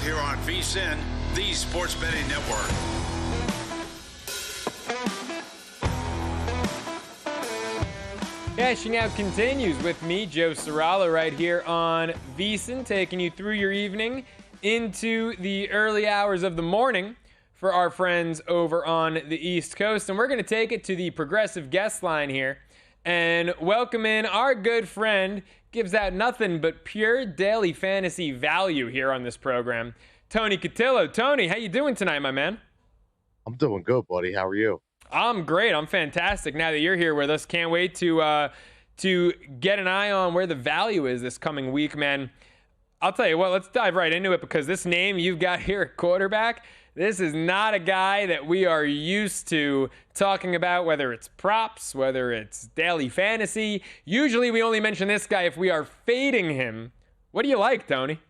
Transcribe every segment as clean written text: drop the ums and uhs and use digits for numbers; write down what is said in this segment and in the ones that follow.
here on VSIN, the Sports Betting Network. Cashing Out continues with me, Joe Ceraulo, right here on VSIN, taking you through your evening into the early hours of the morning for our friends over on the East Coast. And we're going to take it to the progressive guest line here and welcome in our good friend, gives out nothing but pure daily fantasy value here on this program, Tony Cutillo. Tony, how you doing tonight, my man? I'm doing good, buddy. How are you? I'm great. I'm fantastic. Now that you're here with us, can't wait to get an eye on where the value is this coming week, man. I'll tell you what, let's dive right into it because this name you've got here at quarterback, this is not a guy that we are used to talking about, whether it's props, whether it's daily fantasy. Usually we only mention this guy if we are fading him. What do you like, Tony?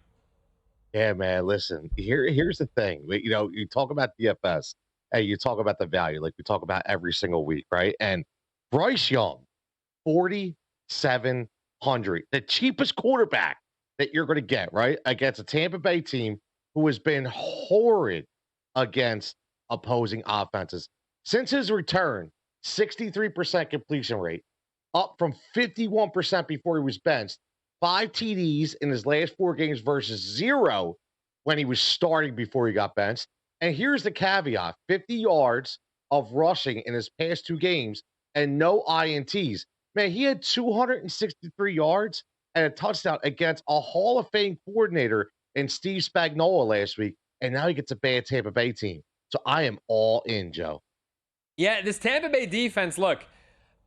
Yeah, man, listen, here's the thing. You talk about DFS. Hey, you talk about the value like we talk about every single week, right? And Bryce Young, 4,700, the cheapest quarterback that you're going to get, right? Against a Tampa Bay team who has been horrid against opposing offenses. Since his return, 63% completion rate, up from 51% before he was benched. 5 TDs in his last 4 games versus 0 when he was starting before he got benched. And here's the caveat, 50 yards of rushing in his past 2 games and no INTs. Man, he had 263 yards and a touchdown against a Hall of Fame coordinator in Steve Spagnuolo last week, and now he gets a bad Tampa Bay team. So I am all in, Joe. Yeah, this Tampa Bay defense, look,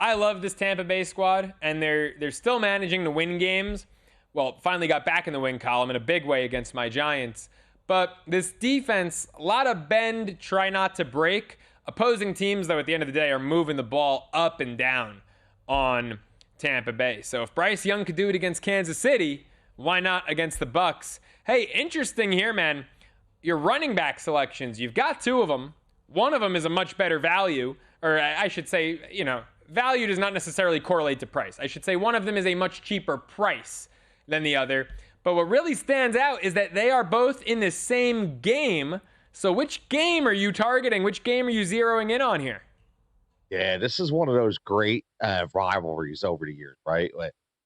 I love this Tampa Bay squad, and they're still managing to win games. Well, finally got back in the win column in a big way against my Giants. But this defense, a lot of bend, try not to break. Opposing teams, though, at the end of the day, are moving the ball up and down on Tampa Bay. So if Bryce Young could do it against Kansas City, why not against the Bucs? Hey, interesting here, man. Your running back selections, you've got 2 of them. One of them is a much better value, or I should say, value does not necessarily correlate to price. I should say one of them is a much cheaper price than the other. But what really stands out is that they are both in the same game. So which game are you targeting? Which game are you zeroing in on here? Yeah, this is one of those great rivalries over the years, right?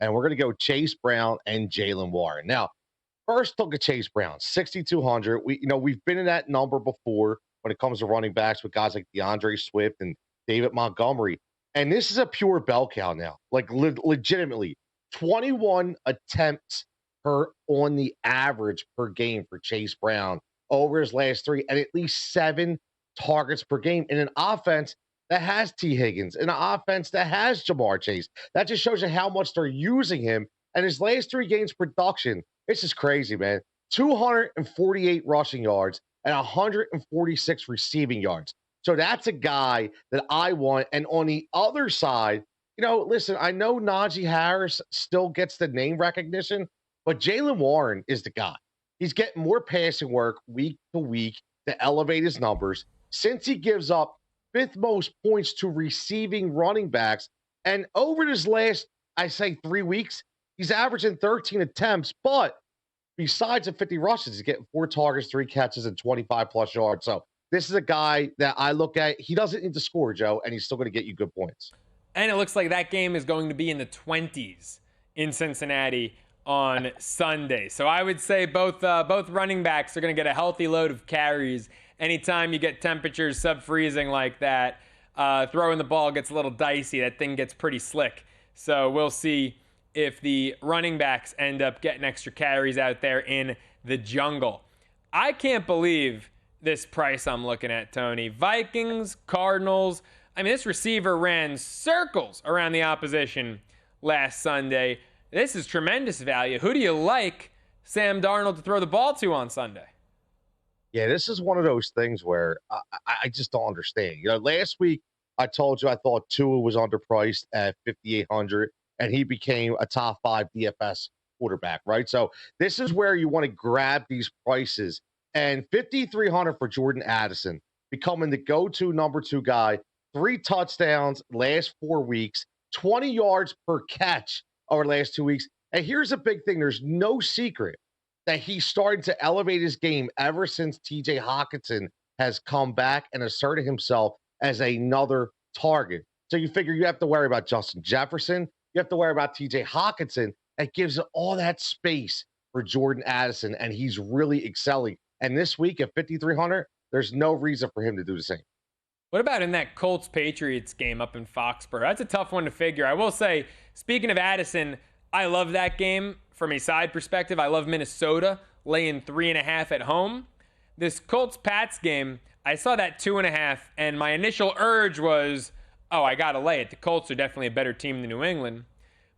And we're going to go Chase Brown and Jaylen Warren. Now, first look at Chase Brown, 6,200. We've been in that number before when it comes to running backs with guys like DeAndre Swift and David Montgomery. And this is a pure bell cow now, like legitimately 21 attempts on the average per game for Chase Brown over his last 3, and at least 7 targets per game in an offense that has T. Higgins, in an offense that has Jamar Chase. That just shows you how much they're using him. And his last 3 games production, it's just crazy, man. 248 rushing yards and 146 receiving yards. So that's a guy that I want. And on the other side, listen, I know Najee Harris still gets the name recognition, but Jaylen Warren is the guy. He's getting more passing work week to week to elevate his numbers. Since he gives up 5th most points to receiving running backs, and over his last, 3 weeks, he's averaging 13 attempts, but besides the 50 rushes, he's getting 4 targets, 3 catches, and 25-plus yards. So this is a guy that I look at. He doesn't need to score, Joe, and he's still going to get you good points. And it looks like that game is going to be in the 20s in Cincinnati on Sunday. So I would say both running backs are going to get a healthy load of carries. Anytime you get temperatures sub-freezing like that, throwing the ball gets a little dicey. That thing gets pretty slick. So we'll see if the running backs end up getting extra carries out there in the jungle. I can't believe this price I'm looking at, Tony. Vikings, Cardinals. I mean, this receiver ran circles around the opposition last Sunday. This is tremendous value. Who do you like Sam Darnold to throw the ball to on Sunday? Yeah, this is one of those things where I just don't understand. Last week I told you I thought Tua was underpriced at 5,800, and he became a top 5 DFS quarterback, right? So this is where you want to grab these prices. And 5,300 for Jordan Addison, becoming the go-to number 2 guy, 3 touchdowns last 4 weeks, 20 yards per catch over the last 2 weeks. And here's a big thing. There's no secret that he's starting to elevate his game ever since TJ Hawkinson has come back and asserted himself as another target. So you figure you have to worry about Justin Jefferson, you have to worry about TJ Hawkinson. That gives all that space for Jordan Addison, and he's really excelling. And this week at 5,300, there's no reason for him to do the same. What about in that Colts-Patriots game up in Foxborough? That's a tough one to figure. I will say, speaking of Addison, I love that game from a side perspective. I love Minnesota laying 3.5 at home. This Colts-Pats game, I saw that 2.5, and my initial urge was, oh, I got to lay it. The Colts are definitely a better team than New England.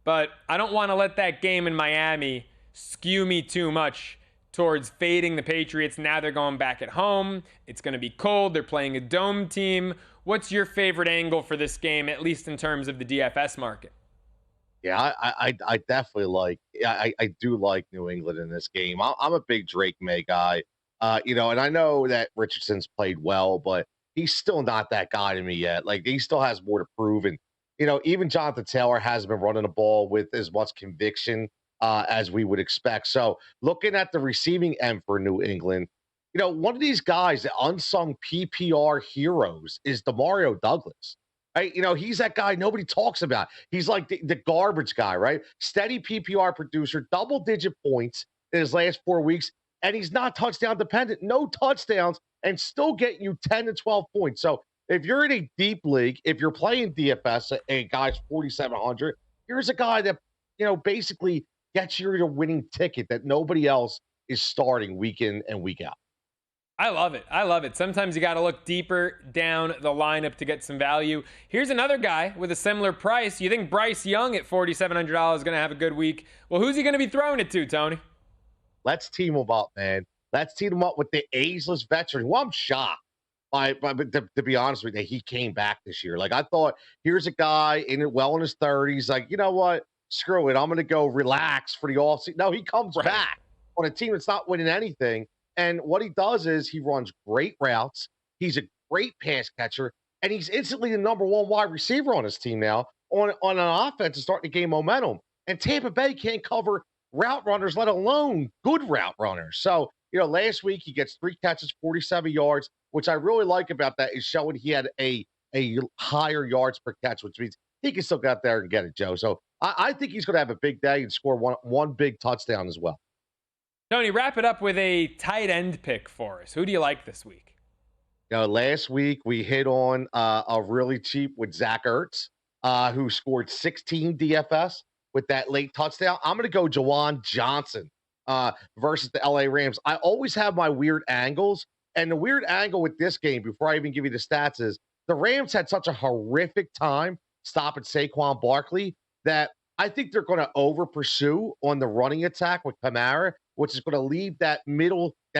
But I don't want to let that game in Miami skew me too much towards fading the Patriots. Now they're going back at home. It's going to be cold. They're playing a dome team. What's your favorite angle for this game, at least in terms of the DFS market? Yeah, I definitely like. I do like New England in this game. I'm a big Drake May guy, and I know that Richardson's played well, but he's still not that guy to me yet. Like he still has more to prove, and even Jonathan Taylor hasn't been running the ball with as much conviction as we would expect. So looking at the receiving end for New England, one of these guys, the unsung PPR heroes, is Demario Douglas. Right? He's that guy nobody talks about. He's like the garbage guy, right? Steady PPR producer, double-digit points in his last 4 weeks, and he's not touchdown dependent. No touchdowns, and still getting you 10 to 12 points. So if you're in a deep league, if you're playing DFS, a guy's 4,700, here's a guy that, basically gets you your winning ticket that nobody else is starting week in and week out. I love it. I love it. Sometimes you got to look deeper down the lineup to get some value. Here's another guy with a similar price. You think Bryce Young at $4,700 is going to have a good week? Well, who's he going to be throwing it to, Tony? Let's team him up, man. Let's team him up with the ageless veteran. Well, I'm shocked. To be honest with you, he came back this year. Like, I thought, here's a guy in his 30s. Like, you know what? Screw it. I'm going to go relax for the offseason. No, he comes back on a team that's not winning anything. And what he does is he runs great routes. He's a great pass catcher. And he's instantly the number one wide receiver on his team now on an offense that's starting to gain momentum. And Tampa Bay can't cover route runners, let alone good route runners. So, last week he gets 3 catches, 47 yards. Which I really like about that is showing he had a higher yards per catch, which means he can still get out there and get it, Joe. So I think he's going to have a big day and score one big touchdown as well. Tony, wrap it up with a tight end pick for us. Who do you like this week? Last week we hit on a really cheap with Zach Ertz, who scored 16 DFS with that late touchdown. I'm going to go Juwan Johnson versus the LA Rams. I always have my weird angles. And the weird angle with this game, before I even give you the stats, is the Rams had such a horrific time stopping Saquon Barkley that I think they're going to over-pursue on the running attack with Kamara, which is going to leave that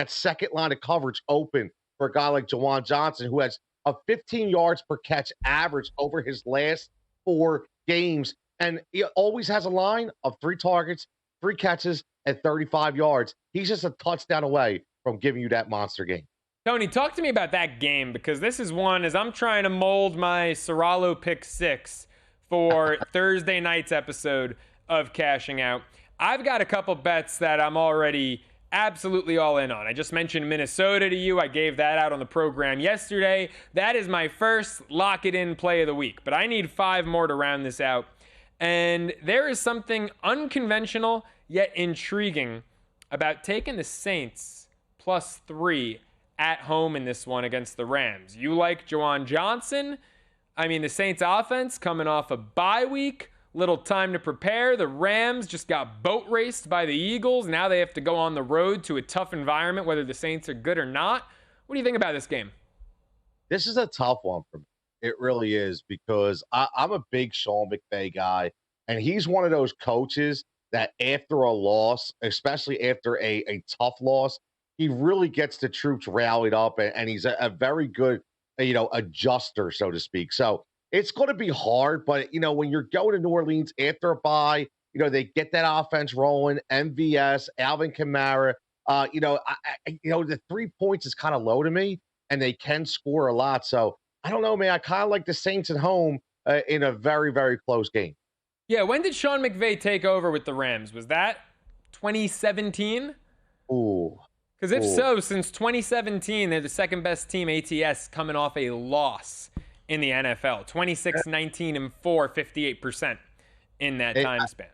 second line of coverage open for a guy like Juwan Johnson, who has a 15 yards per catch average over his last 4 games. And he always has a line of 3 targets, 3 catches, and 35 yards. He's just a touchdown away from giving you that monster game. Tony, talk to me about that game, because this is one, as I'm trying to mold my Ceraulo pick 6 for Thursday night's episode of Cashing Out. I've got a couple bets that I'm already absolutely all in on. I just mentioned Minnesota to you. I gave that out on the program yesterday. That is my first lock-it-in play of the week, but I need 5 more to round this out. And there is something unconventional yet intriguing about taking the Saints +3 at home in this one against the Rams. You like Juwan Johnson? I mean, the Saints offense coming off a bye week, little time to prepare. The Rams just got boat raced by the Eagles. Now they have to go on the road to a tough environment, whether the Saints are good or not. What do you think about this game? This is a tough one for me. It really is, because I'm a big Sean McVay guy, and he's one of those coaches that after a loss, especially after a tough loss, he really gets the troops rallied up, and he's a very good, adjuster, so to speak. So it's going to be hard, but, when you're going to New Orleans after a bye, they get that offense rolling, MVS, Alvin Kamara, the 3 points is kind of low to me, and they can score a lot. So I don't know, man. I kind of like the Saints at home in a very, very close game. Yeah, when did Sean McVay take over with the Rams? Was that 2017? Ooh. Because if so, since 2017, they're the second best team ATS coming off a loss in the NFL. 26, 19, and 4, 58% in that time span.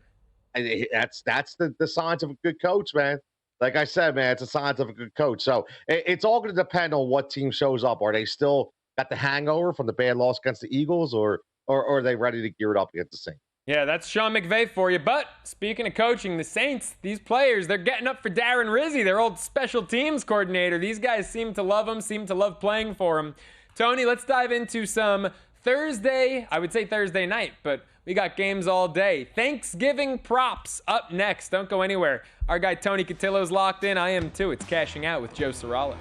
That's the signs of a good coach, man. Like I said, man, it's a signs of a good coach. So it's all going to depend on what team shows up. Are they still got the hangover from the bad loss against the Eagles, or are they ready to gear it up against the Saints? Yeah, that's Sean McVay for you. But speaking of coaching, the Saints, these players, they're getting up for Darren Rizzi, their old special teams coordinator. These guys seem to love him, seem to love playing for him. Tony, let's dive into some Thursday, I would say Thursday night, but we got games all day. Thanksgiving props up next. Don't go anywhere. Our guy Tony Cutillo's locked in. I am too. It's Cashing Out with Joe Ceraulo.